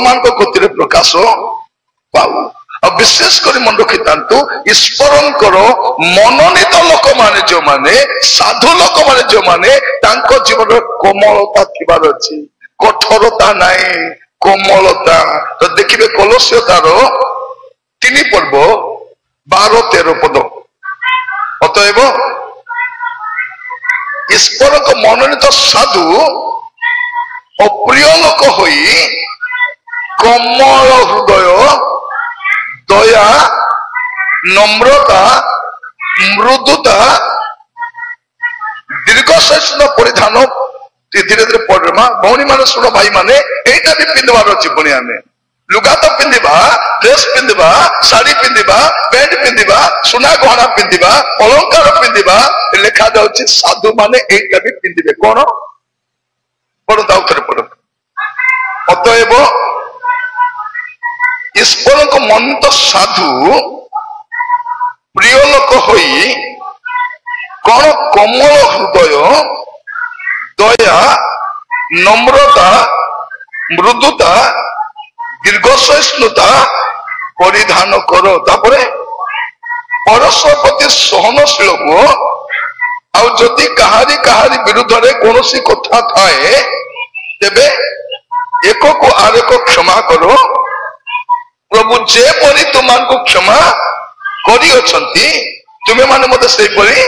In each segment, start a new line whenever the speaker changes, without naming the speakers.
मान को गति प्रकाश पाऊ और विशेषकर मन रखी था ईश्वर मनोनीत लोक मैंने जो माने साधु लोक मैंने जो माने जीवन कोमलता थिबार अछि कठोरता नाई कोमलता तो देखिए कलसिय तार 3 पर्व 12-13 पद अतएव ईश्वर को मनोनीत साधु अप्रिय लोक होई कोमल हृदय दया नम्रता मृदुता दीर्घ सहिष्णु परिधान धीरे धीरे पढ़ा भौणी मान शुण भाई माने एटा भी पिंधवार अच्छी पुणी आम लुगा तो पिंधा ड्रेस पिंधा शाढ़ी पिंधा पैंट पिंधा सुना गहना पिंधा अलंकार पिंधा लिखा जाऊँ साधु माने एटा भी पिंधे कौन पढ़ता उठे पढ़ अतएव ईश्वर को मन तो साधु प्रिय लोक होई कौन कोमल हृदय दया नम्रता मृदुता दीर्घ सहिष्णुता परिधान करो तापरे परस्पर प्रति सहनशील हो आउ जदि कहारी विरुद्ध रे कोनोसी कथा थाए तेबे एक को आर एक क्षमा करो प्रभु जे परी तुम को क्षमा करी अछंती तुमे माने मते से परी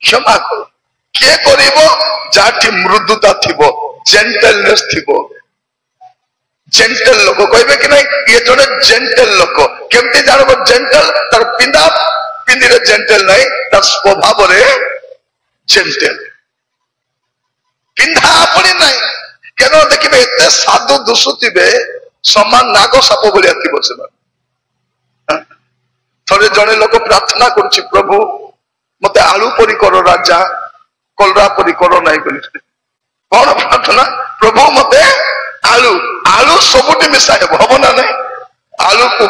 क्षमा करो के करिवो जाठी मृदुता थिबो जेंटलनेस थिबो जेंटल लोक कहबे कि नहीं ये जने जेंटल लोक केमते जानबो जेंटल तार पिंदा पिंदी रे जेंटल नहीं तार स्वभाव रे जेंटल पिंदा अपनी नहीं केनो देखिबे एते साधु दुसुतिबे समान नाग साप भलिया थिबो से थोड़े जने लोक प्रार्थना करुछि प्रभु मते आलू परी करो राजा कलरा परी करो नहीं बोली कौन प्रार्थना प्रभु मते आलू आलू सबुटी मिसा हम ना नहीं आलू को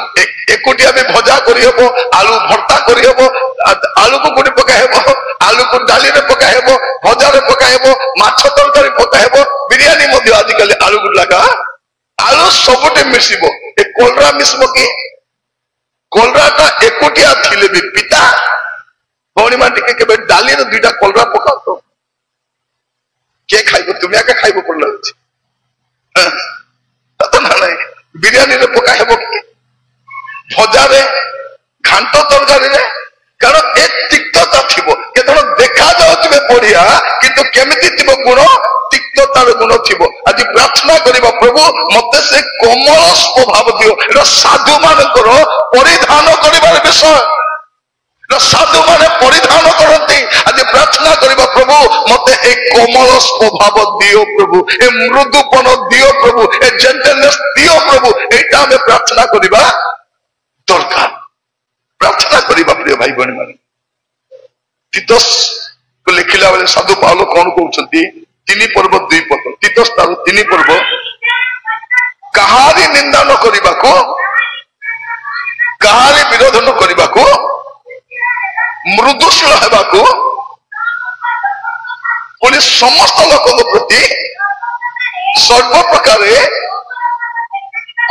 एकुटिया भी भजा करी हेबो आलू भर्ता करी हेबो आलू को कोडी पका हेबो आलू को डाली रे पका हेबो भजा रे पका हेबो माछ तरकारी पका हेबो बिरयानी मध्ये आजिकल आलू गुड लगा आलू सबुटी मिसिबो ए कोलरा मिसबो कि कोलराटा एकुटिया थिले भी पिता भौणी मान टिके केबे डाली रे दुईटा कोलरा पकाओ तो के खाइबो तुम आके खाइबो पड़ला तो ना नहीं बिरयानी रे पका हेबो कि भजा रे घांट तरकारी रे कारण ए तिक्तता थिबो केतन देखा जाउतबे बढ़िया किंतु केमिति थिबो गुण तिक्ततार गुण थिबो आज प्रार्थना करिबा प्रभु मते से कोमल स्वभाव दियो एटा साधु मानकर परिधान करिबार विषय साधु माने परिधान करती आज प्रार्थना करिबा प्रभु मते एक कोमल स्वभाव दियो प्रभु ए मृदुपन दियो प्रभु ए जेंटलनेस दियो प्रभु एटा हमें प्रार्थना करिबा दरकार प्रार्थना करिबा प्रिय भाई बहन माने तीतस को लिखिला बेले साधु पावलो कोन कहउछंती 3 पर्व 2 पद तीतस तार 3 पर्व कहारी निंदा न करिबा को कहारी विरोध न करिबा को मृदुशील हेबा को पुणी समस्त लोक प्रति सर्व प्रकार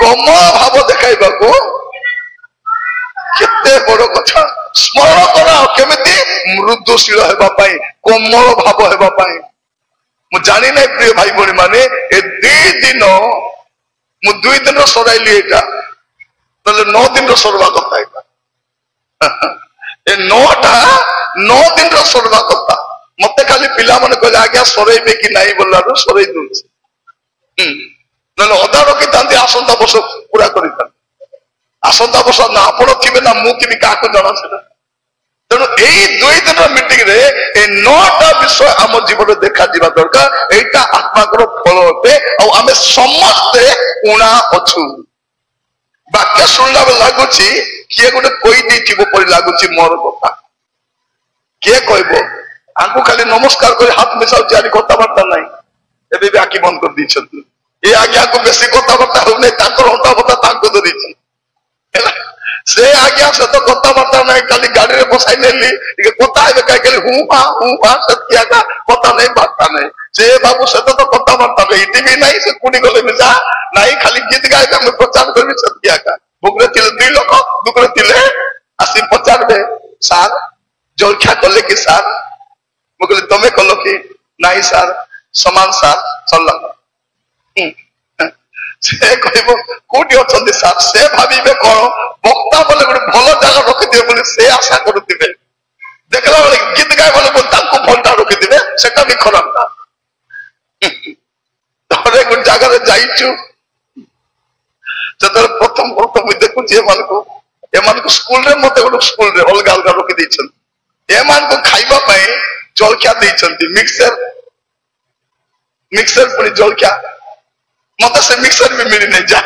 कोमल भाव देखाइबा को केते बड़ कथा स्मरण करा केमिति मृदुशील हेबा पाई कोमल भाव हेबा पाई मु जानि नै प्रिय भाई बहनी माने ए 2 दिन मु 2 दिन रो सराइली एटा तले 9 दिन रो सरवा कथा एटा ए 9 दिन रो सरवा कथा मते खाली पिला माने कहले आज्ञा सरेइबे कि नाही बोलारो सरेइ दुछि नले अदा रखि तांती आसंता वर्ष पूरा करिता आसंता वर्ष ना आपण थिबे ना मु थिबी काको जणा सेटा तेणु एई 2 दिन मीटिंग रे ए 9टा विषय आम जीवन देखा जीवा दरकार एटा आत्माकर फल होते आ आमे समस्ते उणा अछु वाक्य सुनला लागुची किए गोटे कोई दी परि लागुची मोर कथा किए कहबो आंकु खाली नमस्कार कर हाथ मिसाउ चारि कथा बार्ता नहीं एबे भी आखि बंद कर दीछत ए आज्ञा को बेसी कथा बार्ता हो नै ताकर होता बता ताको दरिछि से आज्ञा से तो कथबार्ता नहीं खाली गाड़ी में बसाई नेली कथा कहीं हूँ सत्या का कथा नहीं बार्ता नहीं से बाबू से तो कथबार्ता नहीं टीवी नहीं से कुड़ी गले मिजा नहीं खाली गीत गाए मैं प्रचार करी सत्या का भुगरे थे 2 लोक दुगरे थे आसी पचारे सार जलखिया कले कि सार मुझे तुम्हें कल कि नहीं सार समान सार चल से कह कौटी अच्छा सार से भावे कौन बक्ता बोले गोटे भल जगह रखिथे बोले से आशा करुवे देखला बेले गीत गाय बोले भलटा रखिथे सेटा भी खराब था थे गोटे जगह जाइचु जो प्रथम प्रथम देखुची एम स्कूल रे मत गोटे स्कूल रे अलग अलग रखी एम खाइबा जलखिया मिक्सर मिक्सर पुणी जलखिया मत से मिक्सर भी मिली नहीं जा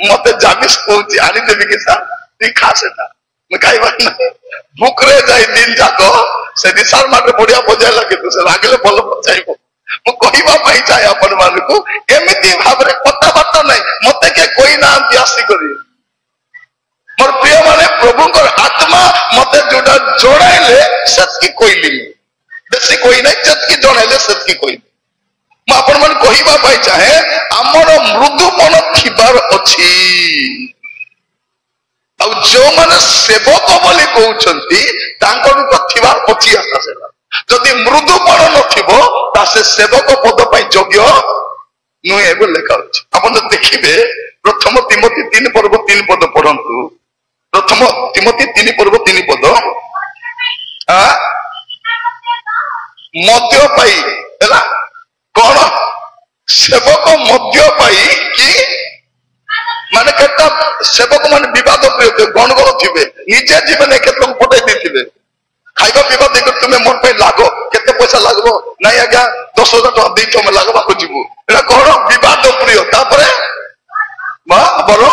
मत जाबिस कहूँ आनीदेवी कि सर खा से खाइबा ना भूखरे जाए दिन जाक से निशार माटे बढ़िया बजाय लगे तो से रागले भल बजाइब मुझे चाहे आपण मानक एमती भाव में कथबार्ता ना मत किए कोई ना आसिक मोर प्रिय माने प्रभु आत्मा मत जोटा जड़ाइले से कहली बेसी कोई ना जतकी जड़ाइले से कहली आपण मन कहवाई चाहे आमर मृदुपन थिबार अछि जो मैंने सेवक बोली कहते थिबार अछि आशा से जदि मृदुपन न से सेवक पद योग्य नुहे बोले लेखा अच्छे आप देखिए प्रथम तिमोथी 3 पर्व 3 पद पढ़ंतु प्रथम तिमोथी 3 पर्व 3 पद मद्य पाई है कौन सेवक मद्य पाई कि माने केता सेवक मान विवाद प्रिय गणगण थे निजे जीवन केत पटाई देते खाइबा पीवा देख तुम्हें मन पे लागो केते पैसा लागो नहीं आज्ञा 10,000 टका दी तुम लगवा को जीवु एटा कौन विवाद प्रिय तापर बर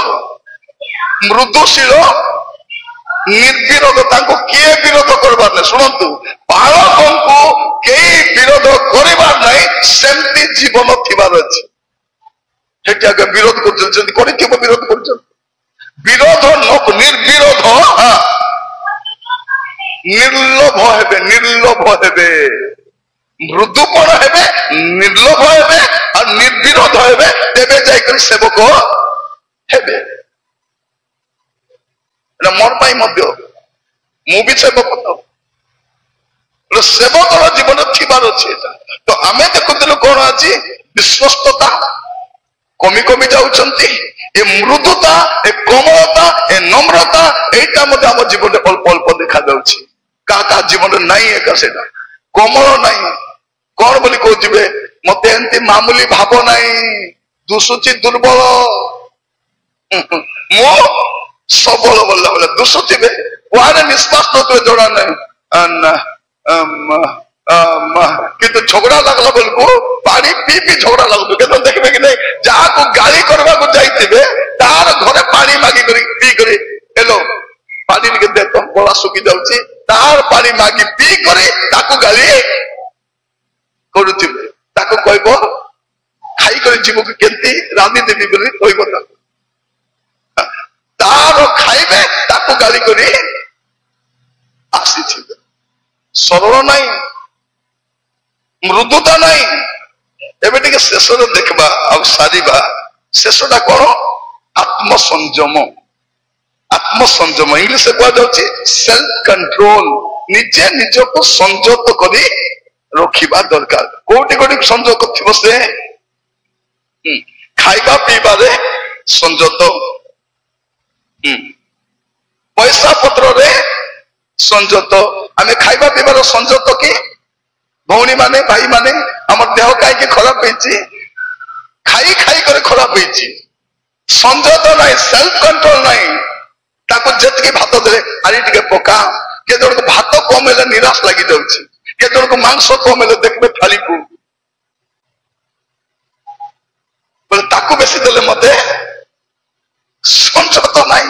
मृदुशील निर्विरोध किए विरोध करवार नहीं शुणु बालकों को कई विरोध करवार नहीं सेमती जीवन थिबार अछि विरोध कर विरोध कर विरोध निर्विरोध निर्लोभ हेबे निर्लोभ हेबे मृदुपण हेबे निर्लोभ हेबे और निर्विरोध हेबे तेबे जाइकर सेवक हेबे मोर पाई मध्य मु भी सेवक तो सेवक जीवन थिबार अच्छे तो आम देखुलु कौन अच्छी विश्वस्तता कमी कमी जाउछंती ए मृदुता ए कोमलता ए नम्रता एटा मते हम जीवन में अल्प अल्प देखा जाउछि का जीवन नहीं एका सेटा कोमल नहीं कौन बोली कहथिबे मते एंती मामूली भाव नहीं दुसुची दुर्बल मो सबल बोलला बोले दुसुथिबे वारे निष्पास तो जोड़ा नहीं किंतु झगड़ा लगला बोल को पानी पी पी झगड़ा लगो केतो देखबे कि नहीं जहाँ को गाली करबा को जाइतिबे तार घरे पानी मागी करी पी करी हेलो पानी के दे तो गला सुखी जाउची तार पानी मागी पी करी ताको गाली करूथिबे ताको कहबो खाई करी जीव के केंती रांदी देबी बोली कहबो तार खाइबे ताको गाली करी आसी सरल नहीं मृदुता नहीं एबे टिके शेष देखबा आ सारिबा शेषटा कौन आत्मसंयम इंग्लिश कह जाउची सेल्फ कंट्रोल निजे निज को संयत करी रखिबा दरकार कोटी कोटी संयत थिबो से खाइबा पीबा रे संयत पैसा पत्र रे संयत आमे खाइबा पीबार संयत कि भौणी माने भाई माने हमर देह कहीं खराब होइछि खाई खाई करे खराब होइछि संयत नहीं सेल्फ कंट्रोल नहीं ताको जतकी भात दे आरी टिके पका के जण को भात कम हेले निराश लागि जाउछि के जण को मांस कम हेले देखबे थाली को बोले ताको बेसी देले मते संयत नहीं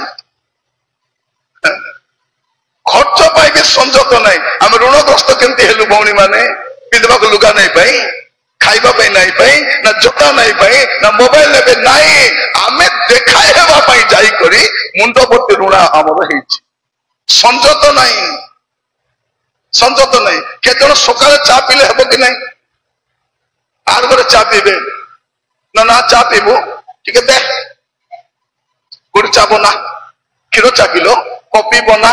खर्च पाई भी संयत नहीं आम ऋणग्रस्त केमती हेलु भौणी माने पिंधवा को लुगा नहीं पाई खाइबा नहीं पाई ना जोता नहीं पाई ना मोबाइल नहीं आमे देखाए हेबा ହେଇ ଯାଇକରି ମୁଣ୍ଡବର୍ତ୍ତୀ ଋଣା ଆମର ହେଇଛି। ସଂଯତ ନାହିଁ, ସଂଯତ ନାହିଁ। କେତେ ଜଣ ସକାଳେ ଚା ପିଇଲେ ହେବ କି ନାହିଁ? ଆର ଘରେ ଚା ପିଇବେ ନା ଚା ପିଇବୁ ଟିକେ ଦେ, ଗୋଟେ ଚା ବନା, କ୍ଷୀର ଚା କିଲୋ, କଫି ବନା,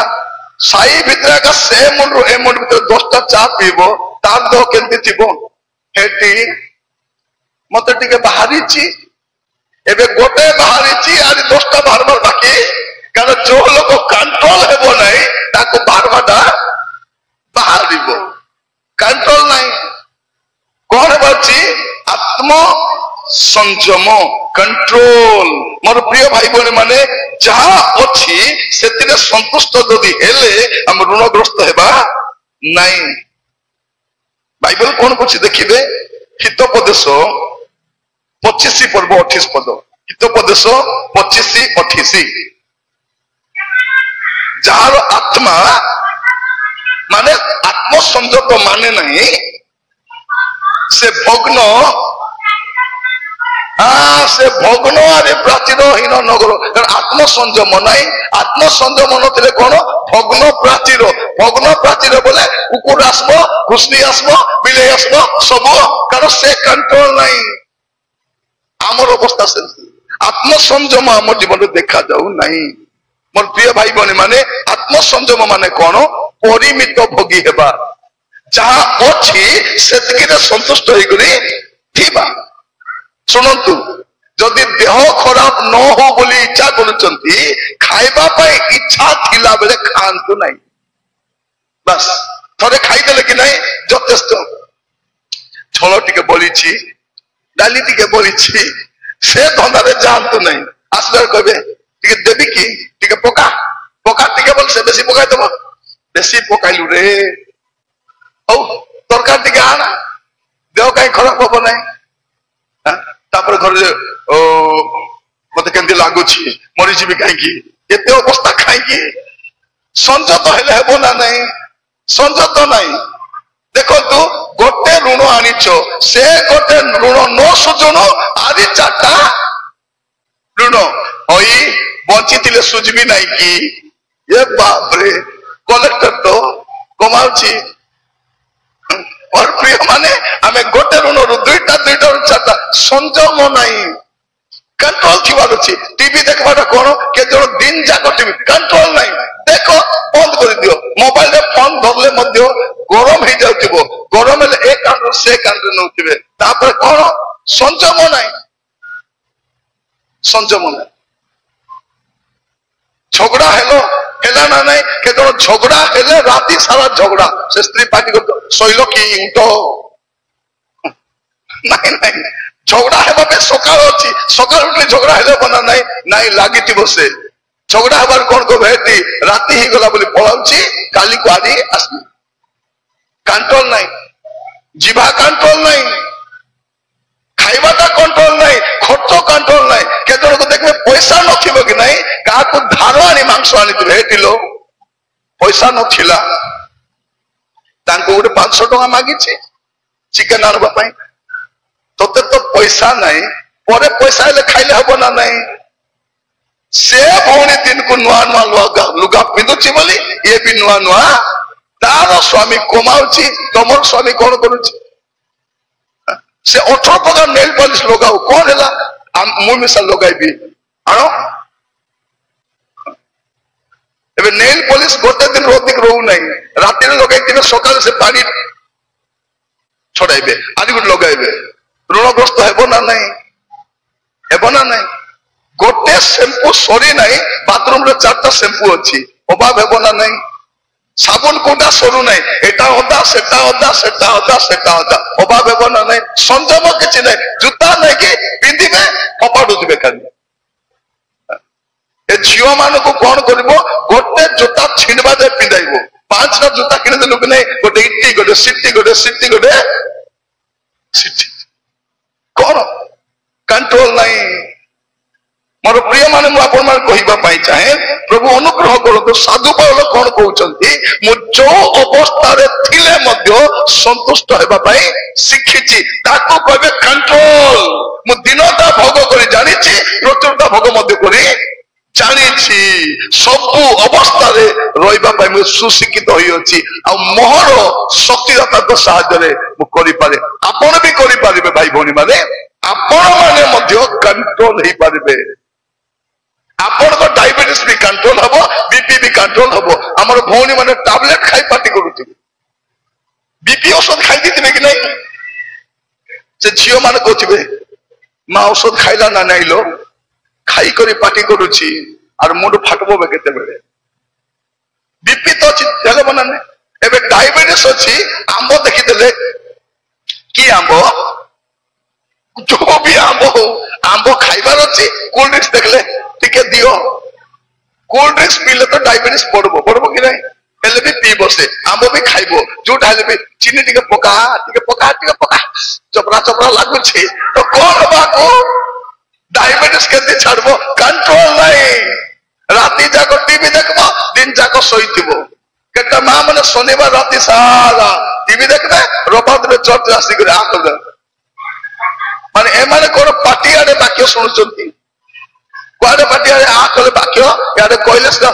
ସାଇ ଭିତରେ ଏକା ସେ ମୁଣ୍ଡରୁ ଏ ମୁଣ୍ଡ ଭିତରେ 10ଟା ଚା ପିଇବ, ତାର ଦେହ କେମିତି ଥିବ? ହେଠି ମତେ ଟିକେ ବାହାରିଛି, ଏବେ ଗୋଟେ ବାହାରିଛି, ଆଜି 10ଟା ବାହାରବାର ବାକି। କାରଣ ଯୋଉ ଲୋକ କଣ୍ଟ୍ରୋଲ ହେବ ନାହିଁ ତାକୁ ବାହାରବାଟା ବାହାରିବ, କଣ୍ଟ୍ରୋଲ ନାହିଁ। କଣ ହେବାଛି? ଆତ୍ମ ସଂଯମ, କଣ୍ଟ୍ରୋଲ। ମୋର ପ୍ରିୟ ଭାଇ ଭଉଣୀ ମାନେ, ଯାହା ଅଛି ସେଥିରେ ସନ୍ତୁଷ୍ଟ ଯଦି ହେଲେ ଆମେ ଋଣଗ୍ରସ୍ତ ହେବା ନାହିଁ। ବାଇବେଲ କଣ କହୁଛି ଦେଖିବେ, ହିତୋପଦେଶ 25 ପର୍ବ 28 ପଦ, ହିତୋପଦେଶ 25-28। ଯାହାର ଆତ୍ମା ମାନେ ଆତ୍ମସଂଯତ ମାନେ ନାହିଁ, ସେ ଭଗ୍ନ, ସେ ଭଗ୍ନ ଆରେ ପ୍ରାଚୀରହୀନ ନଗର। କାରଣ ଆତ୍ମସଂଯମ ନାହିଁ, ଆତ୍ମସଂଯମ ନଥିଲେ କଣ? ଭଗ୍ନ ପ୍ରାଚୀର। ଭଗ୍ନ ପ୍ରାଚୀର ବୋଲେ କୁକୁର ଆସିବ, ଘୁଷନି ଆସିବ, ବିଲେଇ ଆସିବ ସବୁ, କାରଣ ସେ କଣ୍ଟ୍ରୋଲ ନାହିଁ। ଆମର ଅବସ୍ଥା ସେମିତି, ଆତ୍ମସଂଯମ ଆମ ଜୀବନରେ ଦେଖାଯାଉ ନାହିଁ। ମୋର ପ୍ରିୟ ଭାଇ ଭଉଣୀ ମାନେ, ଆତ୍ମସଂଯମ ମାନେ କଣ? ପରିମିତ ଭୋଗୀ ହେବା, ଯାହା ଅଛି ସେତିକିରେ ସନ୍ତୁଷ୍ଟ ହେଇକରି ଥିବା। ଶୁଣନ୍ତୁ, ଯଦି ଦେହ ଖରାପ ନ ହଉ ବୋଲି ଇଚ୍ଛା କରୁଛନ୍ତି, ଖାଇବା ପାଇଁ ଇଚ୍ଛା ଥିଲା ବେଳେ ଖାଆନ୍ତୁ ନାହିଁ। ବାସ୍ ଥରେ ଖାଇଦେଲେ କି ନାହିଁ ଯଥେଷ୍ଟ। ଝୋଳ ଟିକେ ବଳିଛି, ଡାଲି ଟିକେ ବଳିଛି, ସେ ଧନ୍ଦାରେ ଯାଆନ୍ତୁ ନାହିଁ। ଆସିଲେ କହିବେ ଟିକେ ଦେବି କି, ଟିକେ ପକା ପକା ଟିକେ ବୋଲେ ସେ ବେଶୀ ପକାଇଦବ, ବେଶୀ ପକାଇଲୁ ରେ, ହଉ ତରକାରୀ ଟିକେ ଆଣା, ଦେହ କାହିଁ ଖରାପ ହବ ନାହିଁ। ତାପରେ ଘରେ ମତେ କେମିତି ଲାଗୁଛି, ମରିଯିବି କାହିଁକି, ଏତେ ଅବସ୍ଥା କାହିଁକି? ସଂଯତ ହେଲେ ହେବ ନା ନାହିଁ? ସଂଯତ ନାହିଁ। ଦେଖନ୍ତୁ, ଗୋଟେ ଋଣ ଆଣିଛ, ସେ ଗୋଟେ ଋଣ ନ ସୁଝୁଣୁ ଆଜି 4ଟା ଋଣ ହଇ ବଞ୍ଚିଥିଲେ ସୁଝିବି ନାହିଁ କି? ଏ ବାପରେ, କଲେକ୍ଟର ତ କମାଉଛି। ପ୍ରିୟ ମାନେ, ଆମେ ଗୋଟେ ଋଣରୁ 2ଟା 4ଟା, ସଂଯମ ନାହିଁ, କଣ୍ଟ୍ରୋଲ ଥିବାର ଅଛି। ଟିଭି ଦେଖିବାଟା କଣ? କେତେ ଜଣ ଦିନ ଯାକ ଟିଭି, କଣ୍ଟ୍ରୋଲ ନାହିଁ। ଦେଖ, ବନ୍ଦ କରିଦିଅ। ମୋବାଇଲରେ ଫୋନ ଧରିଲେ ମଧ୍ୟ ଗରମ ହେଇଯାଉଥିବ, ଗରମ ହେଲେ ଏ କାଣ୍ଡରୁ ସେ କାଣ୍ଡରେ ନଉଥିବେ। ତାପରେ କଣ? ସଂଯମ ନାହିଁ, ସଂଯମ ନାହିଁ। ଝଗଡା ହେଲା ନା ନାଇଁ? କେତେ ଜଣ ଝଗଡା ହେଲେ ରାତି ସାରା ଝଗଡା, ସେ ସ୍ତ୍ରୀ ପାଟି କରୁଥିବ, ଶୋଇଲ କି ଉଠ? ନାଇଁ ନାଇଁ, ଝଗଡା ହେବା ପାଇଁ ସକାଳ ଅଛି, ସକାଳ ଉଠିଲେ ଝଗଡା ହେଲେ ବନା ନାଇଁ ନାଇଁ ଲାଗିଥିବ। ସେ ଝଗଡା ହେବାର କଣ କହିବ, ଏଠି ରାତି ହେଇଗଲା ବୋଲି ପଳାଉଛି, କାଲିକୁ ଆଜି ଆସିବି। କଣ୍ଟ୍ରୋଲ ନାହିଁ, ଯିବା କଣ୍ଟ୍ରୋଲ ନାହିଁ, ଖାଇବାଟା କଣ୍ଟ୍ରୋଲ ନାହିଁ, ଖର୍ଚ୍ଚ କଣ୍ଟ୍ରୋଲ ନାହିଁ। କେତେ ଜଣକୁ ଦେଖିବେ ପଇସା ନଥିବ କି ନାହିଁ, କାହାକୁ ଧାର ଆଣି ମାଂସ ଆଣିଥିବେ, ହେଠିଲ ପଇସା ନଥିଲା, ତାଙ୍କୁ ଗୋଟେ 500 ଟଙ୍କା ମାଗିଛି ଚିକେନ ଆଣିବା ପାଇଁ, ତତେ ତ ପଇସା ନାହିଁ, ପରେ ପଇସା ହେଲେ ଖାଇଲେ ହବ ନା ନାହିଁ? ସେ ଭଉଣୀ ଦିନକୁ ନୂଆ ନୂଆ ଲୁଗା ପିନ୍ଧୁଛି ବୋଲି ଇଏ ବି ନୂଆ ନୂଆ, ତାର ସ୍ୱାମୀ କମାଉଛି, ତମର ସ୍ୱାମୀ କଣ କରୁଛି? ସେ 18 ପ୍ରକାର ନେଲ ପଲିସ ଲଗାଉ, କଣ ହେଲା? ମୁଁ ମିଶା ଲଗାଇବି, ଆଣ। ଏବେ ନେଲ ପଲିସ ଗୋଟେ ଦିନ ଅଧିକ ରହୁନାହିଁ, ରାତିରେ ଲଗାଇଥିବେ, ସକାଳେ ସେ ପାଣି ଛଡାଇବେ, ଆଜି ଗୋଟେ ଲଗାଇବେ। ଋଣଗ୍ରସ୍ତ ହେବ ନା ନାହିଁ? ହେବ ନା ନାହିଁ? ଗୋଟେ ସେମ୍ପୁ ସରି ନାହିଁ, ବାଥରୁମରେ 4ଟା ସେମ୍ପୁ ଅଛି, ଅଭାବ ହେବ ନା ନାହିଁ? ସାବୁନ କୋଉଟା ସରୁ ନାହିଁ, ଏଟା ଅଦା ସେଟା ଅଦା ସେଟା ଅଦା ସେଟା ଅଦା, ଅଭାବ ହେବ ନା ନାହିଁ? ସଂଯମ କିଛି ନାହିଁ। ଜୁତା ନାଇକି ପିନ୍ଧିବେ, ଫପାଡୁଥିବେ ଖାଲି। ଏ ଝିଅ ମାନଙ୍କୁ କଣ କରିବ, ଗୋଟେ ଜୋତା ଛିଣ୍ଡବା ଯାଏ ପିନ୍ଧାଇବ। 5ଟା ଜୋତା କିଣିଦେଲୁ କି ନାହିଁ, ଗୋଟେ ଇଟି, ଗୋଟେ ସିଟି, ଗୋଟେ ସିଟି, ଗୋଟେ ସିଟି। କଣ? କଣ୍ଟ୍ରୋଲ ନାହିଁ। ମୋର ପ୍ରିୟ ମାନେ, ମୁଁ ଆପଣମାନଙ୍କୁ କହିବା ପାଇଁ ଚାହେଁ, ପ୍ରଭୁ ଅନୁଗ୍ରହ କରନ୍ତୁ। ସାଧୁ ପାଉଲ କଣ କହୁଛନ୍ତି, ମୁଁ ଯୋଉ ଅବସ୍ଥାରେ ଥିଲେ ମଧ୍ୟ ସନ୍ତୁଷ୍ଟ ହେବା ପାଇଁ ଶିଖିଛି, ତାକୁ କହିବେ କଣ୍ଟ୍ରୋଲ। ମୁଁ ଦିନଟା ଭୋଗ କରି ଜାଣିଛି, ପ୍ରଚୁରତା ଭୋଗ ମଧ୍ୟ କରି ଜାଣିଛି ସବୁ ଅବସ୍ଥାରେ ରହିବା ପାଇଁ ମୁଁ ସୁଶିକ୍ଷିତ ହୋଇଅଛି ଆଉ ମୋହର ଶକ୍ତିଦାତାଙ୍କ ସାହାଯ୍ୟରେ ମୁଁ କରିପାରେ। ଆପଣ ବି କରିପାରିବେ ଭାଇ ଭଉଣୀ ମାନେ, ଆପଣ ମାନେ ମଧ୍ୟ କଣ୍ଟ୍ରୋଲ ହେଇପାରିବେ। ଆପଣଙ୍କ ଡାଇବେଟିସ୍ ବି କଣ୍ଟ୍ରୋଲ ହବ, ବିପି ବି କଣ୍ଟ୍ରୋଲ ହବ। ଆମର ଭଉଣୀ ମାନେ ଟାବଲେଟ ଖାଇ ପାଟି କରୁଥିବେ, ବିପି ଔଷଧ ଖାଇ ଦେଇଥିବେ କି ନାଇଁ, ସେ ଝିଅ ମାନେ କହୁଥିବେ ମା ଔଷଧ ଖାଇଲା ନା ନାଇଁ लो, ଖାଇକରି ପାଟି କରୁଛି আর ମୁଣ୍ଡ ଫାଟବ କେତେବେଳେ। ବିପି ତ ଅଛି ଦେହ ବନାନେ, ଏବେ ଡାଇବେଟିସ୍ ଅଛି। ଆମ୍ବ ଦେଖିଦେଲେ, କି ଆମ୍ବ, ଯୋଉ ବି ଆମ୍ବ ହଉ, ଆମ୍ବ ଖାଇବାର ଅଛି। କୋଲ୍ଡ ଡ୍ରିଙ୍କ୍ସ ଦେଖିଲେ ଟିକେ ଦିଅ, କୋଲ୍ଡ ଡ୍ରିଙ୍କ୍ସ ପିଇଲେ ତ ଡାଇବେଟିସ୍ ପଡବ କି ନାଇଁ, ହେଲେ ବି ପିଇବ ସେ, ଆମ୍ବ ବି ଖାଇବ। ଯୋଉଟା ହେଲେ ବି ଚିନି ଟିକେ ପକା, ଚପରା ଚପରା ଲାଗୁଛି ତ କଣ ହବାକୁ, डायबिटीज के छाड़ब, कंट्रोल नहीं। राति जाक टीवी देखब, दिन जाक शोइथिब। केटा मां माने शनिवार राति सारा टीवी देखबे, रविवार दिन चर्च आसी करे आकर माने ए माने कोन पार्टी आडे वाक्य सुनुचंती, कोआडे पार्टी आडे आकर वाक्य याडे कहले से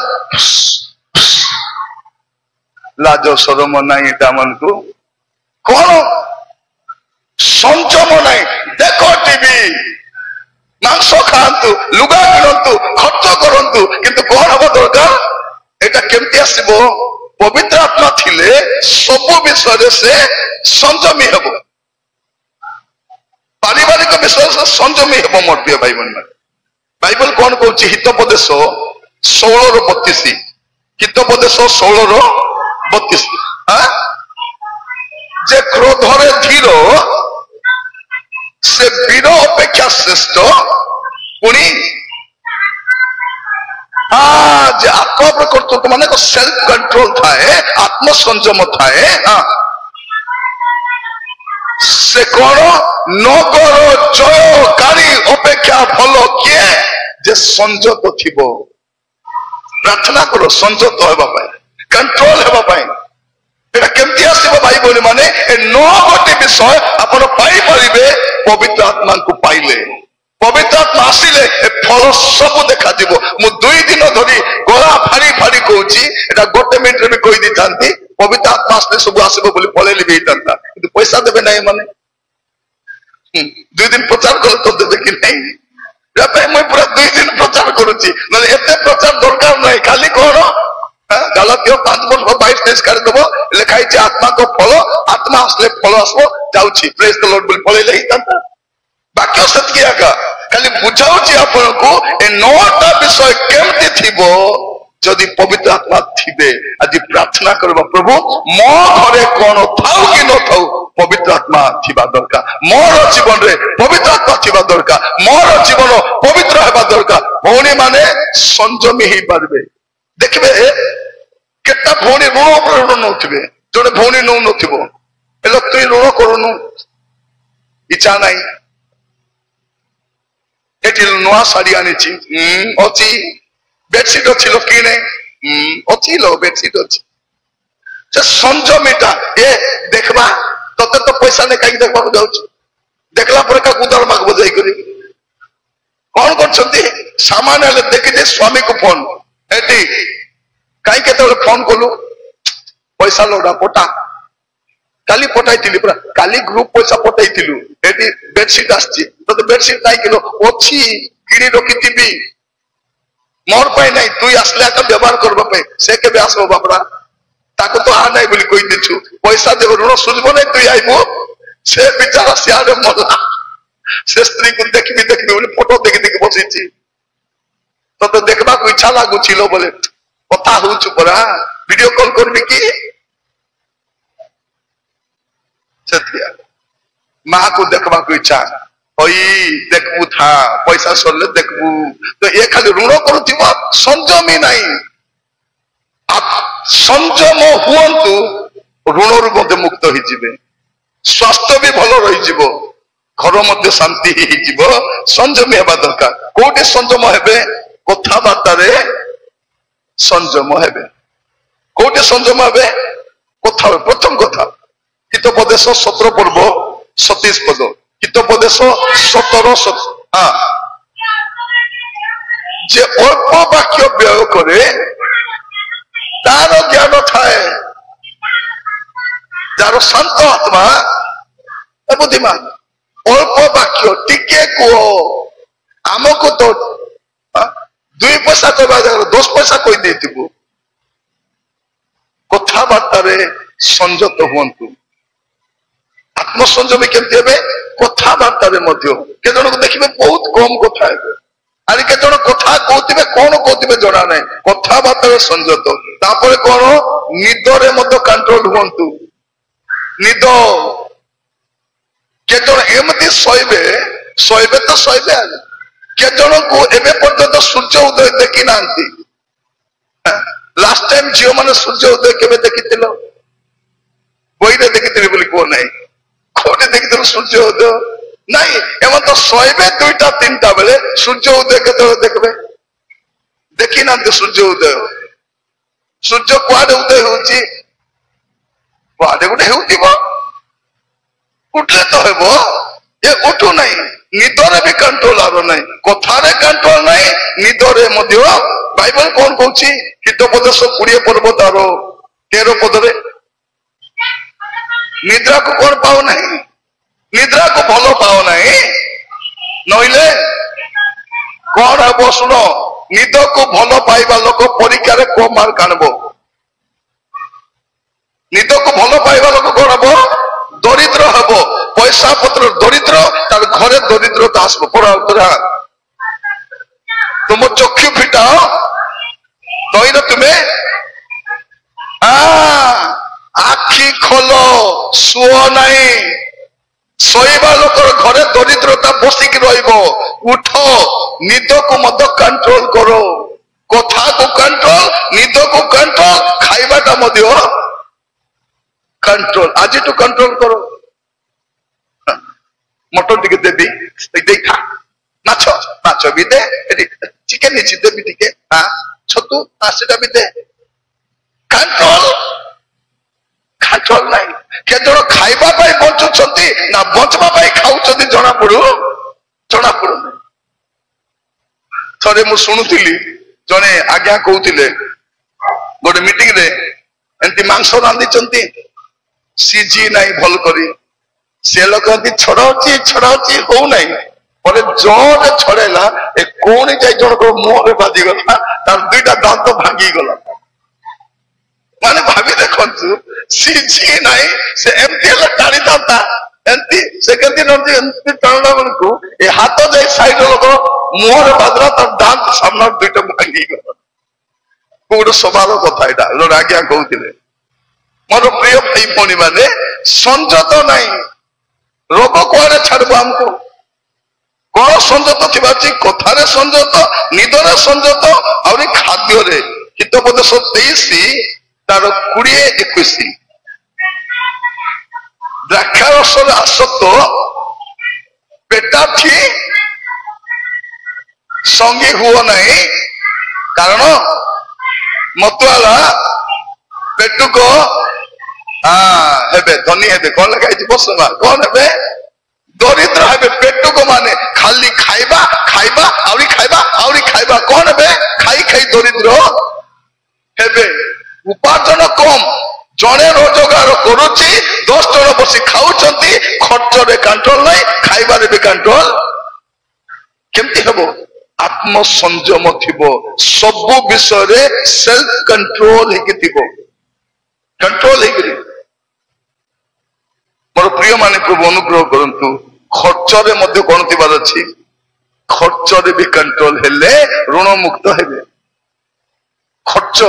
लाज शरम नहीं दामन को, कोन संयम नहीं। देखो टीवी, मांस खातु, लुगा किणतु, खर्च करतु, किंतु कौन हम दरकार, एटा केमती आसीबो, पवित्र आत्मा थिले सब विषय से संयमी हेब, पारिवारिक विषय से संयमी हेब। मोर प्रिय भाई बहन, बाइबल कौन कहूँ, हितोपदेश 16:32, हितोपदेश 16:32, जे क्रोधरे धीर से वीर अपेक्षा श्रेष्ठ, पुणी जे आत्मप्रकर्तृत्व माने सेल्फ कंट्रोल थाए, आत्मसंयम थाए, से कौन नगर जयकारी अपेक्षा भल किए जे संयत थिबो। प्रार्थना करो संयत हेबा पाई, कंट्रोल हेबा पाई। एटा केमती आसीबो भाई भौणी माने, ए 9 गोटी विषय आपण पाई परिबे पवित्र आत्मा को पाइले। पवित्र आत्मा आसिले ए फल सब देखा दिबो। मु 2 दिन धरी गला फाड़ी फाड़ी कहूची, एटा गोटे मिनिट रे भी कहि दी थांती, पवित्र आत्मा आसले सब आसीबो बोली पळेली भी थांता, किंतु पैसा देबे नाही माने 2 दिन प्रचार कर तो देबे कि नहीं। यापे मैं पूरा 2 दिन प्रचार करूची, नले एते प्रचार दरकार नाही। खाली कोन गलातियों 5:22 कर देबो, लिखाई छे आत्मा को फल, आत्मा आसले फल आसबो, जाउची प्रेज द लॉर्ड बोली पळेले ही थांता। वाक्य सत्य का खाली बुझाउची आपन को ए 9टा विषय केमती थिबो जदि पवित्र आत्मा थिबे। आज प्रार्थना करबा, प्रभु मो घरे कोन थाउ कि न थाउ पवित्र आत्मा थिबा दरकार, मोर जीवन रे पवित्र आत्मा थिबा दरकार, मोर जीवन पवित्र हेबा दरकार। भौणी माने संयमी ही पारबे। देखबे केटा भौणी ऋण नौथिबे, जने भौणी नौ नथिबो, एलो तुई ऋण करूनु इच्छा नाही, एटी नुआ साड़ी आनीची अछि, बेडशीट अछि लो किने अछि लो बेडशीट अछि, से संयमीटा ए देखबा तते तो पैसा ने काई देखबा जाउची, देखला पर का गुदर माग बजाई करी कोन करछंती सामान ले देखि दे स्वामी को फोन एटी काई केते फोन कोलु पैसा लोडा पटा काली पठाइथिली पुरा, काली ग्रुप पैसा पठाइथिलु, एटी बेडशीट आछि तो बेडशीट नाइ किलो अछि किनी रखिथिबी मोर पाई नाही, तुई आसले का व्यवहार करबा पे से केबे आसबो बापरा, ताको तो आ नाही बोली कहि दिछु, पैसा देबो ऋण सुझबो नाही, तुई आइबो। से बेचारा सियारे मला, से स्त्री को देखबी बोली फोटो देखि देखि बसिछि, तो देखबा को इच्छा लागु छिलो बोले कथा होछु परा, वीडियो कॉल करबी की सत्या मां को देखबा को इच्छा होई, देखबू था पैसा सरले देखबू, तो ये खाली ऋण करूथिबो, संयमी नाही। आप संयम हुअन्तु ऋण रु मध्य मुक्त होई जिवे, स्वास्थ्य भी भलो रही जिवो, घर मध्य शांति ही जिवो। संयमी हेबा दरकार। कोटे संयम हेबे, कथा बार्ता रे संयम हेबे, कोटे संयम हेबे कथा। प्रथम कथा हितोपदेश 17:27 पद, हितोपदेश 17 जे अल्प वाक्य व्यय करे तार ज्ञान थाए जार शांत आत्मा बुद्धिमान अल्प वाक्य टिके कह आमको तो 2 पैसा कहवा जगह 10 पैसा कही कथबार्तार संयत हुंतु आत्मसंयमी केमती कथबार्तार के जन को देखिए बहुत कम कथा है आरे के जन कथा कहते कौन कहते जना ना कथबार्तार संयत तापर कौन निदरे कंट्रोल हुंतु निद के जन एमती शोबे शोबे तो शोबे के जन को एवं पर्यंत सूर्य उदय देखी ना लास्ट टाइम झील मैंने सूर्य उदय के देखी बही देखी बोली कह ना कौटे देखी सूर्य उदय नहीं एवं तो शोबे 2टा 3टा बेले सूर्य उदय के देखबे देखी ना सूर्य उदय सूर्य कुआडे उदय होची कुआडे गोटे उठले तो हेबो ये उठू नहीं निदरे भी कंट्रोल आरो नहीं कथारे कंट्रोल नहीं निदरे मध्य बाइबल कौन कहूची हितोपदेश 20 पर्व तार 13 पदरे निद्रा को कौन पाओ नहीं निद्रा को भल पाओ नहीं नइले कौन हम शुण निद को भल पाइबा लोक परीक्षा कम मार्क आणबो निद को भल पाइबा लोक कौन हम दरिद्र हम पैसा पत्र दरिद्र तार घरे दरिद्रता आसब पड़ा तुम चक्षु फिटाओ तईर तुम्हें आखि खोल सुओ नहीं शोबा लोकर घरे दरिद्रता बसिक उठ निद को मत कंट्रोल करो कथा को कंट्रोल निद को कंट्रोल खाइबाटा मध्य कंट्रोल आज तो कंट्रोल करो मटन टिके देवी देखा माछ माछ भी दे चिकेन निची देवी टिके छतु सेटा भी दे कंट्रोल कंट्रोल नहीं के जन खाइबा पाई बंचुछंती ना बंचबा पाई खाउछंती जना पड़ू नहीं थरे मु सुनुथिली जने आज्ञा कहउथिले गोटे मीटिंग रे एंती मांस रांधिचंती सीझी नहीं भल करी से लोग छड़ाऊची हो नहीं बोले जोर छड़ेला ए कौन जाए जन को मुहरे बाजी गला तार 2टा दांत भांगी गला माने भाभी देखु सीझी नहीं से एमती टाणी था एमती से एमती टाणा बेल को ए हाथ जाए साइड लोग मुहरे बाजला तार दांत सामना 2टा भांगी गला गोटे स्वभाव कथा यहाँ आज्ञा कहते मोर प्रिय भाई भौणी मैंने संयत नहीं रोग कुआड़े छाड़ब आमको कौन संयत थी कथार संयत निदरे संयत आहरी खाद्य हितोपदेश 23 तार 20-21 द्राक्षारस आसक्त पेटाठी संगी हुआ नहीं कारण मतुआला पेटुक हेबे धनी हेबे कौन लगे बसवा कौन हेबे दरिद्र हेबे पेटुक माने खाली खाइबा खाइबा आवरी खाइबा आवरी खाइबा कौन हेबे खाई खाई दरिद्र हेबे उपार्जन कम जड़े रोजगार करुच्ची 10 जन बसी खाऊंती खर्च रे कंट्रोल नहीं खाइबार भी कंट्रोल केमती हेबो आत्म संयम थिबो सब विषय रे सेल्फ कंट्रोल हेकि थिबो कंट्रोल हेकि मोर प्रिय माने प्रभु अनुग्रह करंतु खर्च रे मध्य कोन थिबार अछि खर्च रे भी कंट्रोल हेले ऋण मुक्त हेबे खर्च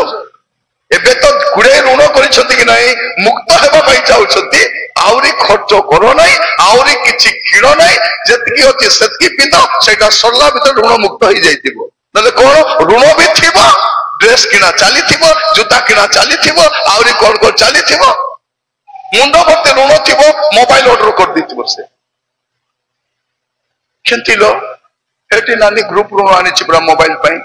एबे तो गुड़े ऋण करिसथि कि नहीं मुक्त हेबा पई चाहउछथि आउरी खर्च करो नहीं आउरी किछि किण नहीं जेतकी अछि सेतकी पिंद सेटा सरला भीतर ऋण मुक्त हो जाइतिबो नले कोन ऋण भी थिबो ड्रेस किना चली थिबो जूता किना चली थिबो आउरी कोन चली थिबो मुंड भर्ती ऋण थिबो मोबाइल ऑर्डर कर दिथिबो से केंतिलो हेटी नानी ग्रुप ऋण आनी छिबरा मोबाइल पई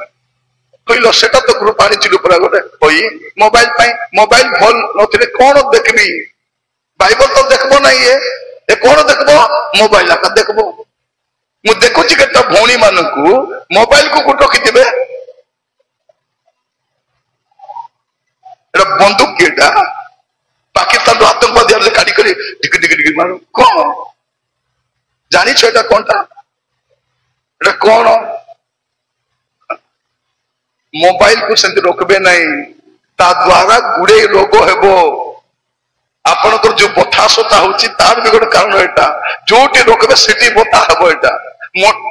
कहलो सेटा तो ग्रुप आनी छिलु पुरा गोटे होई मोबाइल भल नथिले कोन देखबी बाइबल तो देखबो नहीं ए कोन देखबो मोबाइल का देखबो मु देखुची केता भौणी मानकू मोबाइल को रखिथिबे एटा बंदूक केटा पाकिस्तान आतंकवादी हमले काटी करी टिक टिक टिक मारो कौन जानी छो एटा कोनटा एटा कौन मोबाइल को सेंति रोकबे नहीं ता द्वारा गुड़े रोग हेबो आपनकर जो बथा सता होची तार भी गोटे कारण एटा जोटी रोकबे सेठी बता हेबो एटा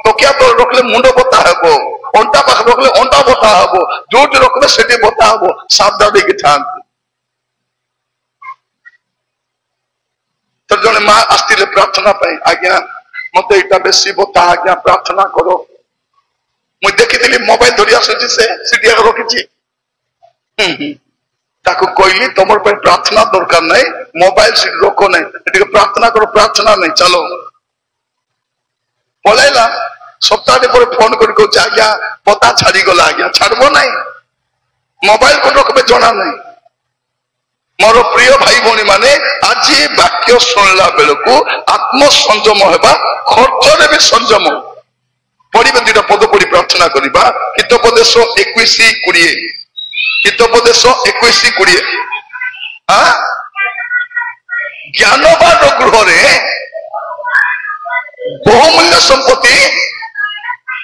तकिया तो रोकले मुंड बता हेबो अंटा पाख रोकले अंटा बता हेबो जोटी रोकबे सेठी बता हेबो सावधान के थांती तो जने मां आस्तिले प्रार्थना पाई आज्ञा मते एटा बेसी बता आज्ञा प्रार्थना करो मु देखिथिली मोबाइल धरि आसुची से सीटिया रखिची ताको कहली तुमर पे प्रार्थना दरकार नहीं मोबाइल सीट रोको नहीं एटिके प्रार्थना करो प्रार्थना नहीं चलो पळैला सप्ताह पर फोन कर कहू आज्ञा पता छाड़ी गला आज्ञा छाड़बो नहीं मोबाइल को रोकबे जणा नहीं मोर प्रिय भाई भौणी माने आज वाक्य सुनला बेलको आत्म संयम हेबा खर्च रे भी संयम पढ़िबे दुटा पद पढ़ी प्रार्थना करिबा हितोपदेश 21:20 हितोपदेश 21:20 हां ज्ञानवान गृह रे बहुमूल्य संपत्ति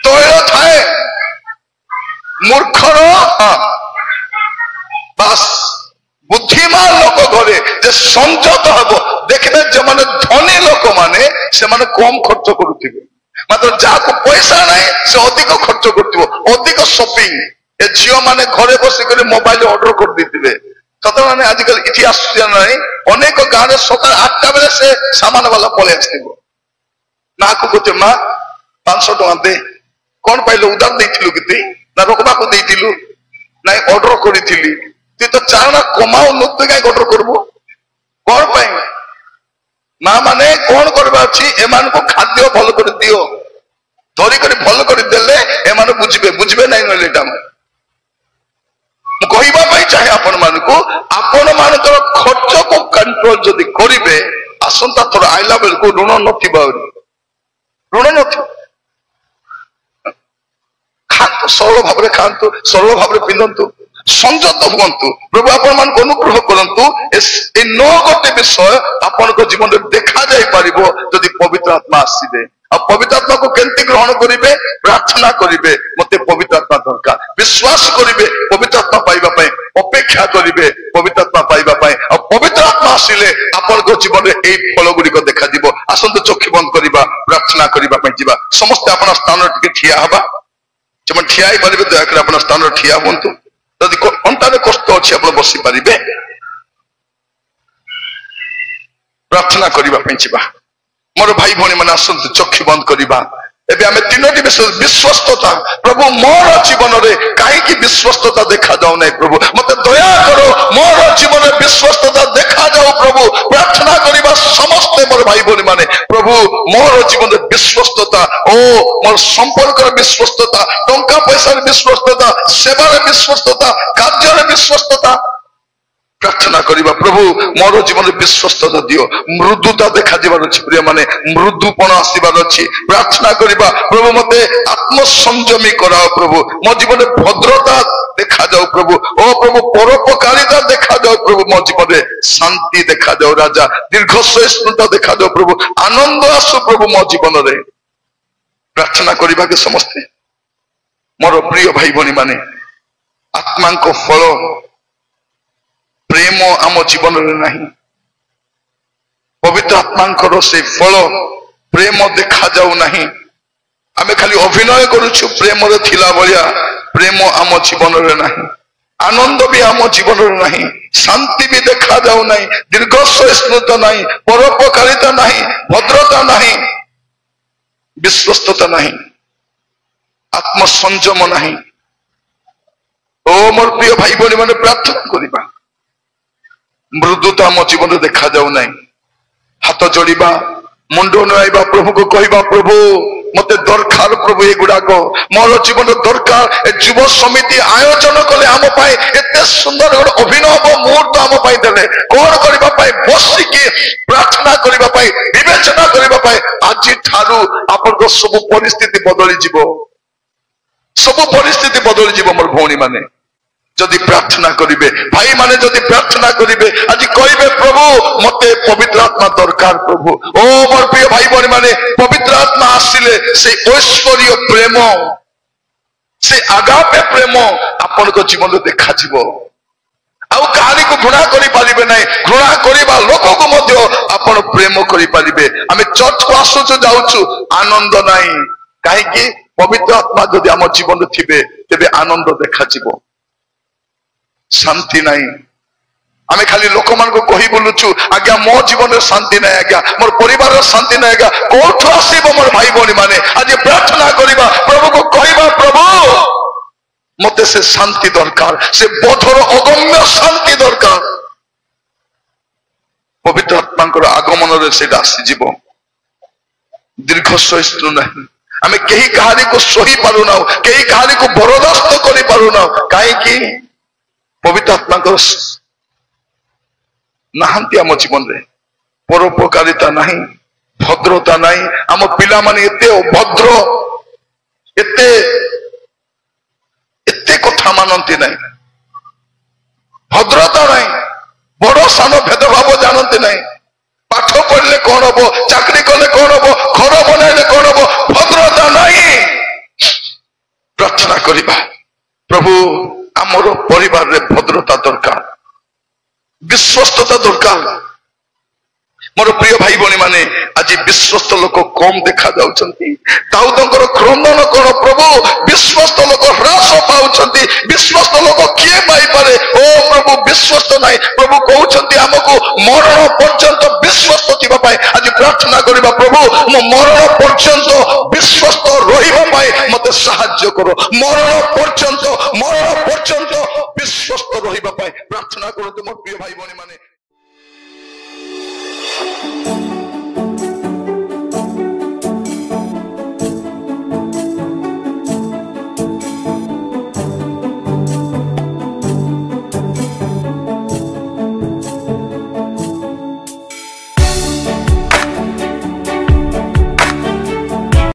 तैल थाए मूर्खर बस बुद्धिमान लोक घरे जे संयत हबो देखबे जे माने धनी लोक माने से माने कम खर्च करूथिबे मात्र जाको पैसा नहीं से अधिक खर्च करथिबो अधिक शॉपिंग ए झियो माने घरे बसी कर मोबाइल ऑर्डर कर देथिबे सत माने आजकल इतिहास नहीं अनेक गाँव में सकाल 8टा बेले से सामान वाला पळे आथिबो ना को कहते मां 500 टका दे कौन पाइलो उधार देथिलु किती ना रोकबा को देथिलु ना ऑर्डर करिथिली तू तो चारणा कमाओ नुत काय ऑर्डर करबो कौन पाई मां माने कौन करबा अछि एमान को खाद्य भल कर दियो धरी कर भल कर देले एमान बुझबे बुझबे नहीं नले एटा कहवा चाहे आपण मान को आपण मान खर्च को कंट्रोल जदि करिवे आसंता थोड़ा आइला बेल को ऋण नथिबा ऋण नथिबा खातु सरल भाव खातु सरल भाव पिंधतु संयत हुंतु प्रभु आपण मान अनुग्रह करंतु ए नो गोटे विषय आपण को जीवन में देखा जाई परिबो यदि पवित्र आत्मा आसीबे आ पवित्र आत्मा को केंति ग्रहण करिवे प्रार्थना करिवे मते पवित्र आत्मा दरकार विश्वास करिवे पवित्र आत्मा पाइबा पई अपेक्षा करिवे पवित्र आत्मा पाइबा पई आ पवित्र आत्मा आसीले आपण को जीवन में एई फल गुडी को देखा दिबो आसंत चक्षु बंद करिबा प्रार्थना करिबा पई जिबा समस्त आपण स्थान टिके ठिया हबा जमन ठिया ही परिबे दया कर आपण स्थान ठिया हुंतु यदि अंतारे कष्ट अच्छी आप बसी पारे प्रार्थना करवा मोर भाई भौणी मैंने आसत चक्षु बंद करवा एबे आमे तीनोटी विश्वस्तता प्रभु मोर जीवन रे काहे विश्वस्तता देखा जाऊ नहीं प्रभु मते दया करो मोर जीवन में विश्वस्तता देखा जाऊ प्रभु प्रार्थना करवा समस्त मोर भाई भौणी माने प्रभु मोर जीवन में विश्वस्तता ओ मोर संपर्क विश्वस्तता टंका पैसा विश्वस्तता सेवा विश्वस्तता कार्य विश्वस्तता प्रार्थना करवा प्रभु मोर जीवन में विश्वस्तता दियो मृदुता देखा जीवार अछि प्रिय माने मृदुपण आसीबार अछि प्रार्थना करवा प्रभु मते आत्म संयमी कराओ प्रभु मो जीवन में भद्रता देखा जाओ प्रभु ओ प्रभु परोपकारिता देखा जाओ प्रभु मो जीवन में शांति देखा जाओ राजा दीर्घ सहिष्णुता देखा जाओ प्रभु आनंद आसु प्रभु मो जीवन में प्रार्थना करवा के समस्ते मोर प्रिय भाई भौणी माने आत्मा को फल प्रेम आम जीवन में नहीं पवित्र आत्मा से फल प्रेम देखा जाऊ नहीं आमे खाली अभिनय करुछु प्रेम रे थिला बलिया प्रेम आम जीवन में नहीं आनंद भी आम जीवन में नहीं शांति भी देखा जाऊ नहीं दीर्घ सहिष्णुता नहीं परोपकारिता नहीं भद्रता नहीं विश्वस्तता नहीं आत्म संयम नहीं ओ मोर प्रिय भाई भौणी माने प्रार्थना करिबा मृदुता मो जीवन देखा जाऊ नहीं हाथ जोड़िबा मुंड नुआइबा प्रभु को कहबा प्रभु मते दरकार प्रभु एगुड़ाक मोर जीवन दरकार युव समिति आयोजन कले आम एत सुंदर गोटे अभिनव मुहूर्त आम देले कौन करने बसिकी प्रार्थना करने विवेचना करने आज ठारू आपण सब परिस्थिति बदली जीव सब परिस्थिति बदली जीव मोर भौणी माने जदि प्रार्थना करिवे भाई माने जदि प्रार्थना करिवे आज कहिबे प्रभु मते पवित्र आत्मा दरकार प्रभु ओ मोर प्रिय भाई बहन माने पवित्र आत्मा आसिले से ऐश्वर्य प्रेम से आगापे प्रेम आपण को जीवन देखा जीवो आउ कहानी को घृणा करि पारिबे नै घृणा करिबा लोक को मध्य आपण प्रेम करि पारिबे आमे चर्च को आसुछु जाउछु आनंद नै काहे कि पवित्र आत्मा जदि हम जीवन थिबे तेबे आनंद देखा जीवो शांति नहीं आमे खाली लोक मान को कही बोलुछु आज्ञा मो जीवन शांति नहीं आज्ञा मोर परिवार शांति नहीं आज्ञा कोठो आसीबो मोर भाई बहनी माने आज प्रार्थना करिबा प्रभु को कहिबा प्रभु मते से शांति दरकार से बोधर अगम्य शांति दरकार पवित्र आत्मा को आगमन रे से आसी जीवो दीर्घ सहिष्णु नहीं आमे केही कहानी को सही पारु ना केही कहानी को बरदास्त करि पारु ना काहे कि पवित्र आत्मा नहांती आम जीवन रे परोपकारिता नहीं भद्रता नहीं आम पिला माने एते अभद्र एते एते कथा मानती नहीं भद्रता नहीं बड़ सान भेदभाव जानती नहीं पाठ पढ़ले कौन हम चाकरी कले कौन हम घर बनइले कौन हम भद्रता नहीं प्रार्थना करिबा प्रभु आमर परिवार रे भद्रता दरकार विश्वस्तता दरकार मोर प्रिय भाई बहनी माने आज विश्वस्त लोक कम देखा जाउछंती दाऊदंकर क्रंदन करो प्रभु विश्वस्त लोक ह्रास पाउछंती विश्वस्त लोक किए पाई पारे ओ प्रभु विश्वस्त नाही प्रभु कहउछंती हमको मरण पर्यंत विश्वस्त थिबा पाए आज प्रार्थना करिबा प्रभु मो मरण पर्यंत विश्वस्त रहिबा पाए मते सहाय्य करो मरण पर्यंत विश्वस्त रहिबा पाए प्रार्थना करो मोर प्रिय भाई बहनी माने।